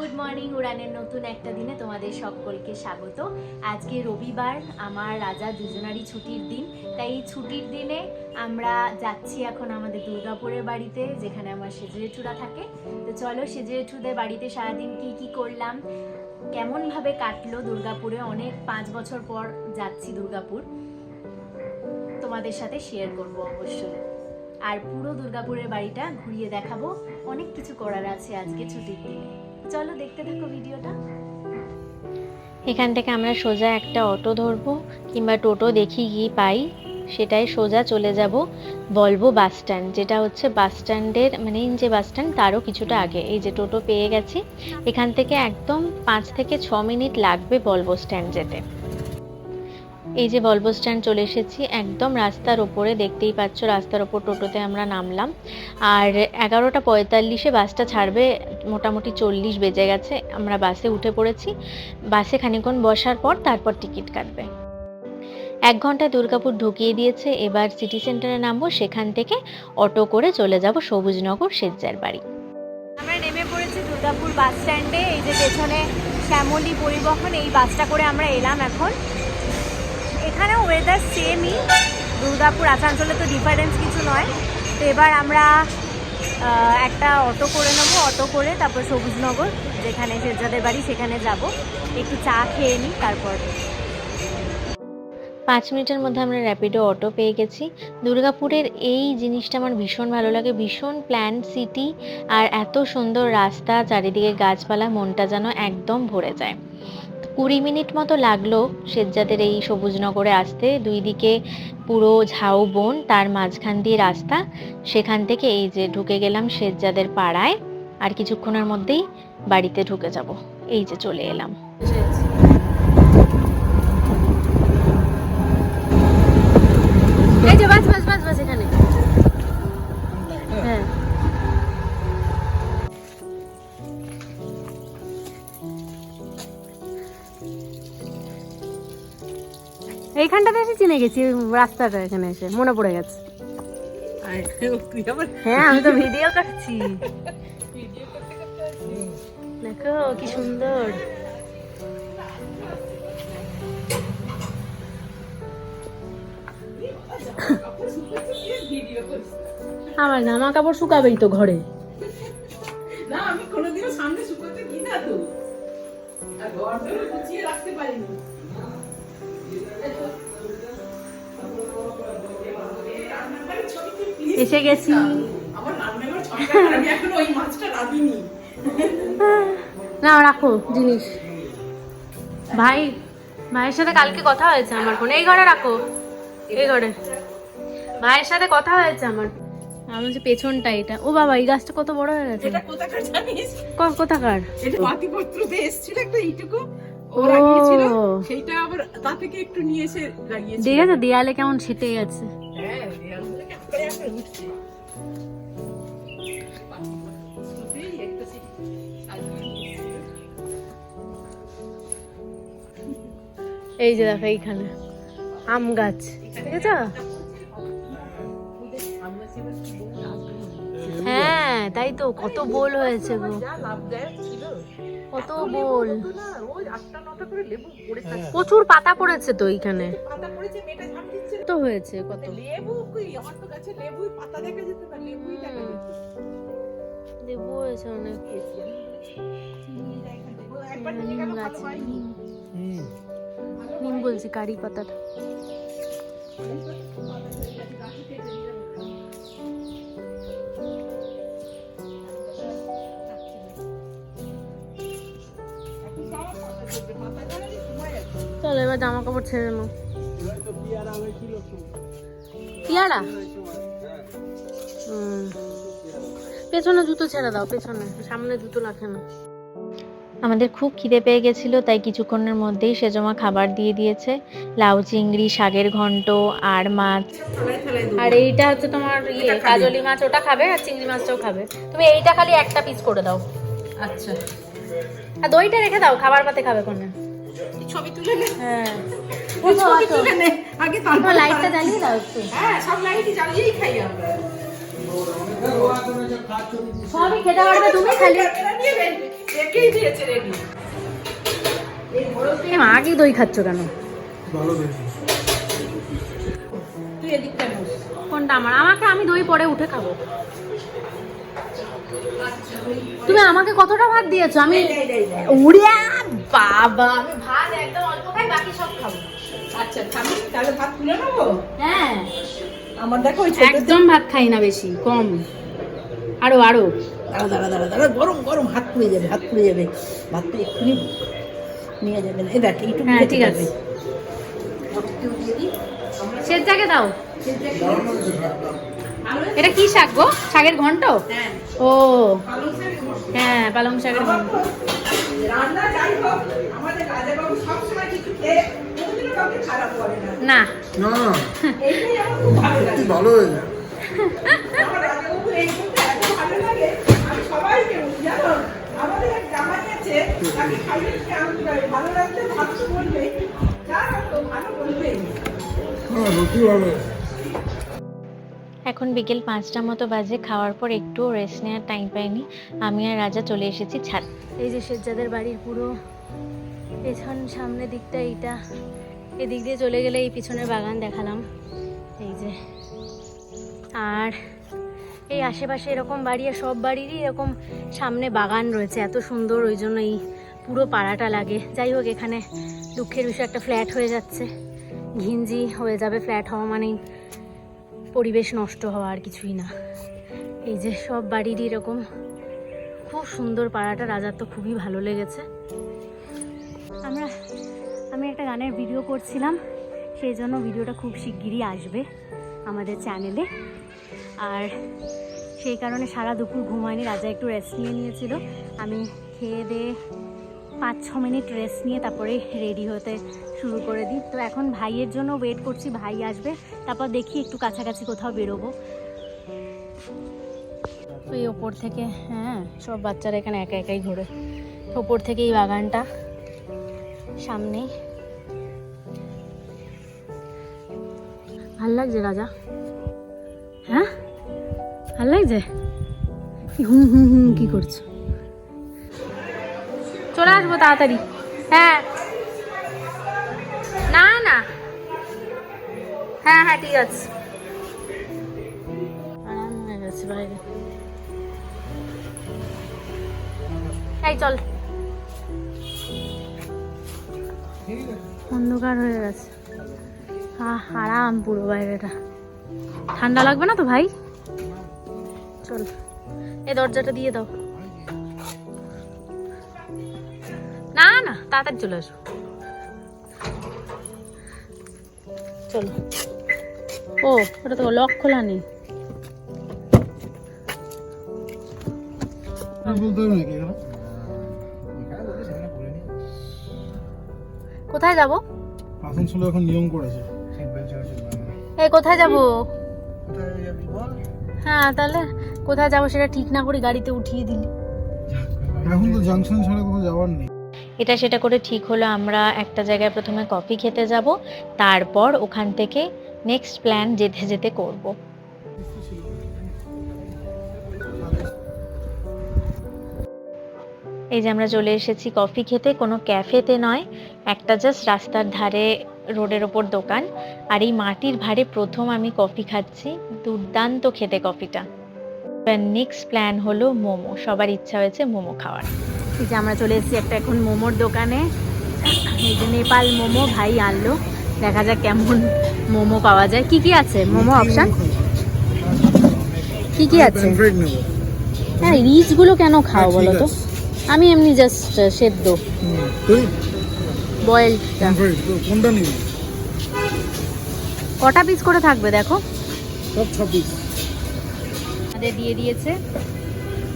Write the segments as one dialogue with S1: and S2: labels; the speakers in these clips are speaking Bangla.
S1: Good morning. উড়ানের নতুন একটা দিনে তোমাদের সকলকে স্বাগত। আজকে রবিবার, আমার রাজা দুজনারই ছুটির দিন, তাই এই ছুটির দিনে আমরা যাচ্ছি এখন আমাদের দুর্গাপুরের বাড়িতে, যেখানে আমার সেজে জেঠুরা থাকে। তো চলো সেজে জেঠুদের বাড়িতে সারাদিন কি কি করলাম, কেমনভাবে কাটলো দুর্গাপুরে, অনেক 5 বছর পর যাচ্ছি দুর্গাপুর, তোমাদের সাথে শেয়ার করব অবশ্যই। আর পুরো দুর্গাপুরের বাড়িটা ঘুরিয়ে দেখাবো, অনেক কিছু করার আছে আজকে ছুটির দিনে। চলো দেখতে থাকো ভিডিওটা।
S2: এখান থেকে আমরা সোজা একটা অটো ধরবো কিংবা টোটো দেখি কি পাই, সেটাই সোজা চলে যাব ভলভো বাস স্ট্যান্ড, যেটা হচ্ছে বাস স্ট্যান্ডের মানে যে বাস স্ট্যান্ড তারও কিছুটা আগে। এই যে টোটো পেয়ে গেছি, এখান থেকে একদম 5 থেকে 6 মিনিট লাগবে ভলভো স্ট্যান্ড যেতে। এই যে ভলভো স্ট্যান্ড চলে এসেছি, একদম রাস্তার ওপরে, দেখতেই পাচ্ছ রাস্তার ওপর টোটোতে আমরা নামলাম। আর 11টা 45-এ বাসটা ছাড়বে, মোটামুটি 40 বেজে গেছে। আমরা বাসে উঠে পড়েছি। বাসে খানিকক্ষণ বসার পর তারপর টিকিট কাটবে। 1 ঘন্টায় দুর্গাপুর ঢুকিয়ে দিয়েছে। এবার সিটি সেন্টারে নামবো, সেখান থেকে অটো করে চলে যাব সবুজনগর সেজ্জার বাড়ি।
S1: আমরা নেমে পড়েছি দুর্গাপুর বাস স্ট্যান্ডে। এই যে পেছনে শ্যামলী পরিবহন, এই বাসটা করে আমরা এলাম এখন। এখানেও ওয়েদার সেমই, দুর্গাপুর আসানসোলে তো ডিফারেন্স কিছু নয়। তো এবার আমরা একটা অটো করে নেবো, অটো করে তারপর সবুজনগর যেখানে সেজ্জাদের বাড়ি সেখানে যাব, একটু চা খেয়ে নিই তারপর।
S2: 5 মিনিটের মধ্যে আমরা র্যাপিডো অটো পেয়ে গেছি। দুর্গাপুরের এই জিনিসটা আমার ভীষণ ভালো লাগে, ভীষণ প্ল্যান সিটি, আর এত সুন্দর রাস্তা, চারিদিকে গাছপালা, মনটা যেন একদম ভরে যায়। 20 মিনিট মতো লাগলো সেজ্জাদের এই সবুজনগরে আসতে। 2 দিকে পুরো ঝাউবন, তার মাঝখান দিয়ে রাস্তা। সেখান থেকে এই যে ঢুকে গেলাম সেজ্জাদের পাড়ায়, আর কিছুক্ষণের মধ্যেই বাড়িতে ঢুকে যাব। এই যে চলে এলাম।
S1: এই যে বাস বাস বাস বাস এখানে। হ্যাঁ, এইখানটাতে এসে চিনে গেছি, রাস্তাটা এখানে এসে মনে পড়ে গেছে। হ্যাঁ, আমি তো ভিডিও করছি, দেখো কি সুন্দর। আমার জামা কাপড় শুকাবেই তো ঘরে।
S3: না, আমি কোনোদিনও সামনে শুকাতে দিই না তো, আর ঘর ধরে গুছিয়ে রাখতে পারিনি।
S1: এসে গেছি।
S3: আমার রান্নাঘর ছটা, আমি এখন ওই মাছটা রাঁধিনি।
S1: না রাখো জিনিস। ভাইয়ের সাথে কালকে কথা হয়েছে আমার ফোনে, এই ঘরে রাখো, এই ঘরে ভাইয়ের সাথে কথা হয়েছে আমার। আমি যে পেছনটা এটা, ও বাবা এই গাছটা কত বড় হয়ে গেছে।
S3: এটা কোথাকার জানিস?
S1: কোথাকার?
S3: এটা পাতিপত্রতে এসেছিল একটা এইটুকু, ও লাগিয়েছিল, সেইটা আবার তা থেকে একটু নিয়ে এসে লাগিয়েছে।
S1: দেখেছো দেয়ালে কেমন ছিটে গেছে।
S3: হ্যাঁ, দেয়াল থেকে কেমন করে একটা উঠছে। পাতিপত্রতেই একটা সাজিয়ে নিয়েছিল।
S1: এই যে দেখো এইখানে আম গাছ, দেখেছো? হ্যাঁ তাই তো, কত বোল হয়েছে গো, কত বোল, প্রচুর পাতা পড়েছে তো এইখানে, তো হয়েছে কত
S3: লেবু। আমার তো গাছে লেবু পাতা দেখা যেত না, লেবুই দেখা যেত।
S1: লেবু হয়েছে অনেক। নিম বলছি, কারি পাতাটা। চলো এবার জামা কাপড় ছেড়ে নাও। পিয়ারা? পেছনে জুতো ছেড়ে দাও, পেছনে, সামনে জুতো রাখে না।
S2: আমাদের খুব খিদে পেয়ে গেছিল, তাই কিছুক্ষণের মধ্যেই সেজমা খাবার দিয়ে দিয়েছে। লাউ চিংড়ি, শাকের ঘন্ট আর মাছ।
S1: আর এইটা হচ্ছে তোমার কাজলি মাছ, ওটা খাবে, আর চিংড়ি মাছটাও খাবে। তুমি এইটা খালি একটা পিস করে দাও।
S3: আচ্ছা,
S1: আর দইটা রেখে দাও, খাবার পাতে খাবে কোনে।
S3: ছবি তুলে নে।
S1: হ্যাঁ,
S3: ছবি তুলে নে আগে, তারপর
S1: লাইটটা জ্বালিয়ে দাও একটু।
S3: হ্যাঁ, সব লাইটই জ্বালিয়েই খাই আমরা।
S1: সবই খেতে পারবে তুমি, খালি
S3: নিয়ে রেখেই দিয়েছে রেডি।
S1: আগে দই খাচ্ছ কেন?
S4: ভালো দেখি।
S3: তুই এদিকটা বস।
S1: কোনটা আমার? আমি দই পরে উঠে খাবো। তুমি আমাকে কতটা ভাত দিয়েছো? আমি উড়িয়া বাবা, আমি ভাত একদম অল্প খাই, বাকি সব খাবো।
S3: আচ্ছা থামি, তাহলে ভাত তুলে নেবো।
S1: হ্যাঁ,
S3: আমার দেখো ওই ছোট
S1: একদম ভাত খাই না বেশি, কম। আরো
S3: দাঁড়া দাঁড়া দাঁড়া দাঁড়া, গরম গরম, হাত পুড়ে যাবে, হাত পুড়ে যাবে। ভাত তো এক্ষুনি নিয়ে যাবে না। এই দেখ এইটুকু।
S1: হ্যাঁ ঠিক আছে, সেটাকে দাও। এটা কি শাক গো? শাকের ঘন্ট?
S3: হ্যাঁ,
S1: ও
S3: পালং শাক ঘন্ট।
S1: হ্যাঁ, পালং শাকের ঘন্ট।
S3: রান্না যাই হোক, আমাদের রাজাবাবু সবসময় কিছু খেয়ে কোনোদিনও কাউকে খারাপ করে না।
S1: না,
S4: না না,
S3: এইটাই আমার খুব ভালো লাগে।
S4: সত্যি ভালো হয়েছে।
S3: আমার রাজাবাবু এই করতে এত ভালো লাগে, আমি সবাইকে বলি, জানো আমাদের এক জামাই আছে, তাকে খাইয়ে ভালো লাগলে ভালো তো বলবেই, জানো তো ভালো বলবেই।
S4: হ্যাঁ, রুটি ভালো হয়েছে।
S2: এখন বিকেল 5টা মতো বাজে। খাওয়ার পর একটু রেস্ট নেওয়ার টাইম পাইনি। আমি আর রাজা চলে এসেছি ছাদ।
S1: এই যে শেরজাদের বাড়ির পুরো পেছন সামনের দিকটা এইটা, এদিক দিয়ে চলে গেলে এই পিছনের বাগান দেখালাম, এই যে। আর এই আশেপাশে এরকম বাড়ি, আর সব বাড়িরই এরকম সামনে বাগান রয়েছে, এত সুন্দর, ওই জন্য এই পুরো পাড়াটা লাগে। যাই হোক, এখানে দুঃখের বিষয় একটা ফ্ল্যাট হয়ে যাচ্ছে, ঘিঞ্জি হয়ে যাবে। ফ্ল্যাট হওয়া মানেই পরিবেশ নষ্ট হওয়া, আর কিছুই না। এই যে সব বাড়িরই এরকম, খুব সুন্দর পাড়াটা। রাজার তো খুবই ভালো লেগেছে। আমি একটা গানের ভিডিও করছিলাম, সেই জন্য ভিডিওটা খুব শিগগিরই আসবে আমাদের চ্যানেলে। আর সেই কারণে সারা দুপুর ঘুমায়নি, রাজা একটু রেস্ট নিয়ে নিয়েছিল। আমি খেয়ে দিয়ে 5-6 মিনিট রেস্ট নিয়ে তারপরে রেডি হতে শুরু করে দিই। তো এখন ভাইয়ের জন্য ওয়েট করছি, ভাই আসবে, তারপর দেখি একটু কাছাকাছি কোথাও বেরোবো। ওই ওপর থেকে, হ্যাঁ সব বাচ্চারা এখানে একা একাই ঘোরে। ওপর থেকে এই বাগানটা সামনেই। ভাল লাগছে রাজা? হ্যাঁ ভাল লাগছে? হুম হুম হুম কি করছো? চলে আসবো তাড়াতাড়ি। হ্যাঁ না না, হ্যাঁ হ্যাঁ ঠিক আছে। আরাম হয়ে গেছে বাইরে। এই চল, অন্ধকার হয়ে গেছে। আরাম পুরো বাইরেটা। ঠান্ডা লাগবে না তো ভাই? চল, এই দরজাটা দিয়ে দাও। না না, তাড়াতাড়ি চলে আসো। চলো। ও ওটা তো লক খোলা নেই।
S4: বলতে হবে নাকি এখানে?
S1: কোথায় যাব?
S4: আসানসোলে এখন নিয়ম করেছে।
S1: এই কোথায় যাব? হ্যাঁ তাহলে কোথায় যাব সেটা ঠিক না করে গাড়িতে উঠিয়ে দিলি।
S4: এখন তো জাংশন ছাড়া কোথাও যাওয়ার নেই।
S2: এটা সেটা করে ঠিক হলো আমরা একটা জায়গায় প্রথমে কফি খেতে যাব, তারপর ওখান থেকে নেক্সট প্ল্যান যেতে যেতে করব। এই যে আমরা চলে এসেছি কফি খেতে, কোনো ক্যাফেতে নয়, একটা জাস্ট রাস্তার ধারে রোডের ওপর দোকান। আর এই মাটির ভারে প্রথম আমি কফি খাচ্ছি, দুর্দান্ত খেতে কফিটা। নেক্সট প্ল্যান হলো মোমো, সবার ইচ্ছা হয়েছে মোমো খাওয়ার।
S1: এই যে আমরা চলে এসেছি একটা এখন মোমোর দোকানে। এই যে নেপাল মোমো ভাই আনলো, দেখা যাক কেমন মোমো পাওয়া যায়। কি কি আছে মোমো অপশন? কি কি আছে?
S4: প্যানফ্রাইড নেব।
S1: হ্যাঁ রিচগুলো কেন খাও
S4: ঠিক
S1: বলো তো?
S4: আছে।
S1: আমি এমনি জাস্ট সেদ্ধ
S4: তুই
S1: বয়েলডটা।
S4: প্যানফ্রাইড তো কোনটা নিবি?
S1: কটা পিস করে থাকবে দেখো?
S4: সব 6 পিস।
S1: আমাদের দিয়ে দিয়েছে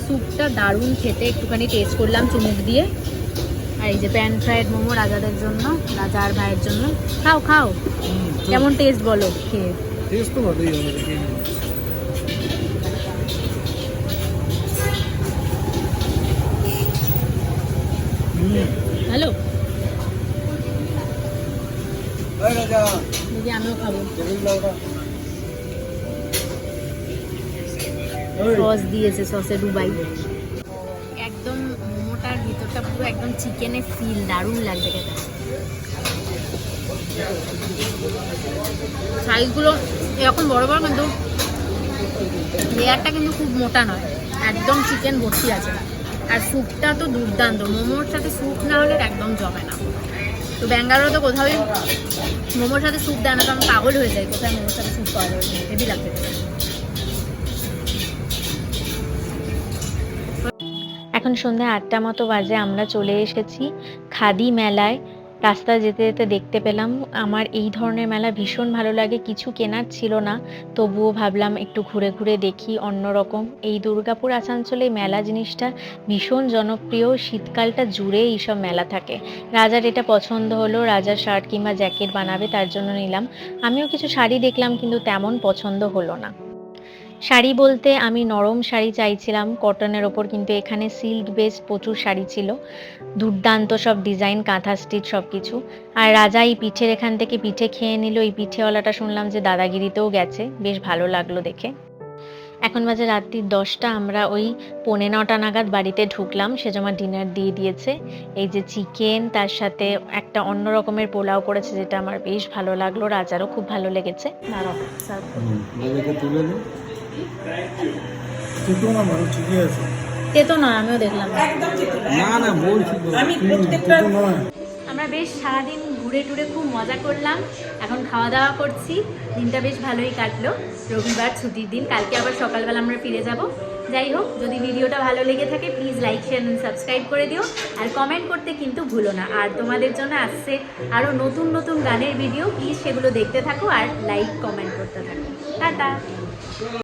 S1: স্যুপটা, দারুণ খেতে। একটুখানি টেস্ট করলাম চুমুক দিয়ে। আর এই যে প্যান ফ্রাইড মোমো রাজাদের জন্য, রাজা আর ভাইয়ের জন্য। খাও খাও, কেমন টেস্ট বলো খেয়ে?
S4: টেস্ট তো ভালোই হবে দেখে নিবি।
S1: হ্যালো দিদি, আমিও খাবো। সস দিয়েছে, সসে ডুবাই। একদম মোমোটার ভিতরটা একটা পুরো একদম চিকেনের ফিল, দারুণ লাগছে খেতে। সাইজগুলো এরকম বড় বড়, কিন্তু লেয়ারটা কিন্তু খুব মোটা নয়, একদম চিকেন ভর্তি আছে। আর স্যুপটা তো দুর্দান্ত, মোমোর সাথে স্যুপ না হলে একদম জমে না। তো ব্যাঙ্গালোরে তো কোথাওই মোমোর সাথে স্যুপ দেয় না, তো আমি পাগল হয়ে যাই কোথায় মোমোর সাথে স্যুপ পাওয়া যাবে, হেভি লাগছে।
S2: এখন সন্ধ্যা 8টা মতো বাজে, আমরা চলে এসেছি খাদি মেলায়। রাস্তা যেতে যেতে দেখতে পেলাম, আমার এই ধরনের মেলা ভীষণ ভালো লাগে। কিছু কেনার ছিল না, তবুও ভাবলাম একটু ঘুরে ঘুরে দেখি অন্যরকম। এই দুর্গাপুর আসানসোলে মেলা জিনিসটা ভীষণ জনপ্রিয়, শীতকালটা জুড়ে এইসব মেলা থাকে। রাজার এটা পছন্দ হলো, রাজার শার্ট কিংবা জ্যাকেট বানাবে, তার জন্য নিলাম। আমিও কিছু শাড়ি দেখলাম, কিন্তু তেমন পছন্দ হলো না। শাড়ি বলতে আমি নরম শাড়ি চাইছিলাম কটনের ওপর, কিন্তু এখানে সিল্ক বেস প্রচুর শাড়ি ছিল, দুর্দান্ত সব ডিজাইন, কাঁথা স্টিচ সব কিছু। আর রাজা এই পিঠের এখান থেকে পিঠে খেয়ে নিল। এই পিঠেওয়ালাটা শুনলাম যে দাদাগিরিতেও গেছে, বেশ ভালো লাগলো দেখে। এখন বাজে রাত্রি 10টা, আমরা ওই 9:45 নাগাদ বাড়িতে ঢুকলাম। সেজমা ডিনার দিয়ে দিয়েছে, এই যে চিকেন, তার সাথে একটা অন্য রকমের পোলাও করেছে, যেটা আমার বেশ ভালো লাগলো, রাজারও খুব ভালো লেগেছে।
S4: দুটো না মানে ঠিকই আছে।
S1: তেতো নয়, আমিও দেখলাম।
S3: একদম যেতে না।
S4: না না বলছি তো,
S3: আমি প্রত্যেকটা
S4: দুটো নয়।
S1: আমরা বেশ সারাদিন ঘুরে টুরে খুব মজা করলাম, এখন খাওয়া দাওয়া করছি। দিনটা বেশ ভালোই কাটলো, রবিবার ছুটির দিন। কালকে আবার সকালবেলা আমরা ফিরে যাব। যাই হোক, যদি ভিডিওটা ভালো লেগে থাকে please like, share and subscribe করে দিও, আর কমেন্ট করতে কিন্তু ভুলো না। আর তোমাদের জন্য আসছে আরও নতুন নতুন গানের ভিডিও, প্লিজ সেগুলো দেখতে থাকো আর লাইক কমেন্ট করতে থাকো। টাটা।